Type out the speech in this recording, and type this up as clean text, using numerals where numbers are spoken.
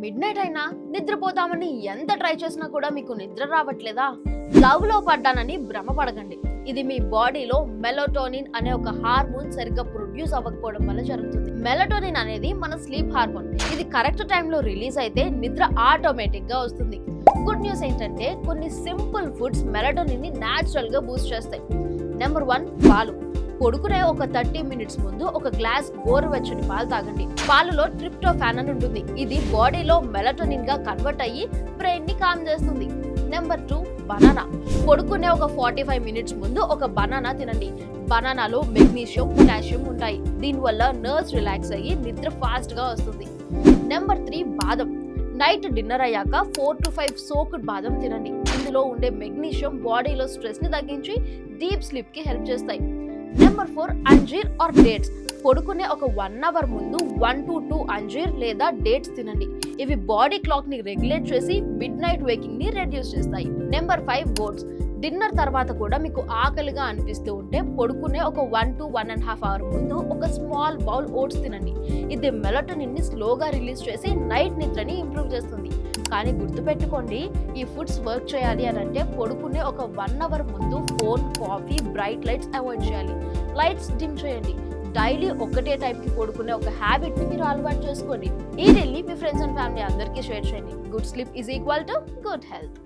Midnight అయినా నిద్రపోతామని ఎంత try చేసినా కూడా మీకు నిద్ర రావట్లేదా? లవ్‌లో పడ్డానని భ్రమపడకండి. ఇది మీ బాడీలో మెలటోనిన్ అనే ఒక హార్మోన్ సరిగ్గా ప్రొడ్యూస్ అవ్వకపోవడం వల్ల జరుగుతుంది. మెలటోనిన్ అనేది మన స్లీప్ హార్మోన్. ఇది కరెక్ట్ టైంలో రిలీజ్ అయితే నిద్ర ఆటోమేటిక్ గా వస్తుంది. గుడ్ న్యూస్ ఏంటంటే కొన్ని సింపుల్ ఫుడ్స్ మెలటోనిన్ ని న్యాచురల్ గా బూస్ట్ చేస్తాయి. నెంబర్ 1 పాలు. పడుకునే ఒక 30 మినిట్స్ ముందు ఒక గ్లాస్ గోరువెచ్చని పాలు తాగండి. పాలలో ట్రిప్టోఫాన్ అని ఉంటుంది. ఇది బాడీలో మెలటోనిన్ గా కన్వర్ట్ అయ్యి బ్రెయిన్ ని కామ్ చేస్తుంది. Number 2 banana. పడుకునే ఒక 45 మినిట్స్ ముందు ఒక బనానా తినండి. బనానాలో మెగ్నీషియం, పొటాషియం ఉంటాయి. దీనివల్ల నర్వ్స్ రిలాక్స్ అయ్యి నిద్ర ఫాస్ట్ గా వస్తుంది. నెంబర్ 3 బాదం. నైట్ డిన్నర్ అయ్యాక 4 to 5 సోక్డ్ బాదం తినండి. ఇందులో ఉండే మెగ్నీషియం బాడీలో స్ట్రెస్ ని తగ్గించి డీప్ స్లీప్ కి హెల్ప్ చేస్తాయి. నెంబర్ 4 అంజీర్ ఆర్ డేట్స్. పడుకునే ఒక 1 అవర్ ముందు 1 to 2 అంజీర్ లేదా డేట్స్ తినండి. ఇవి బాడీ క్లాక్ ని రెగ్యులేట్ చేసి మిడ్ నైట్ వేకింగ్ ని రెడ్యూస్ చేస్తాయి. Number 5 oats. డిన్నర్ తర్వాత కూడా మీకు ఆకలిగా అనిపిస్తూ ఉంటే పడుకునే ఒక 1 to 1.5 అవర్ ముందు ఒక స్మాల్ బౌల్ ఓట్స్ తినండి. ఇది మెలటోనిన్ ని స్లోగా రిలీజ్ చేసి నైట్ నిద్రని ఇంప్రూవ్ చేస్తుంది. కానీ గుర్తుపెట్టుకోండి, ఈ ఫుడ్స్ వర్క్ చేయాలి అని అంటే పడుకునే ఒక 1 అవర్ ముందు phone, coffee, bright lights avoid చేయాలి. లైట్స్ డిమ్ చేయండి. డైలీ ఒకటే టైంకి పడుకునే ఒక హ్యాబిట్ ని మీరు అలవాటు చేసుకోండి. ఈ రీల్ని మీ ఫ్రెండ్స్ అండ్ ఫ్యామిలీ అందరికీ షేర్ చేయండి. Good sleep is equal to good health.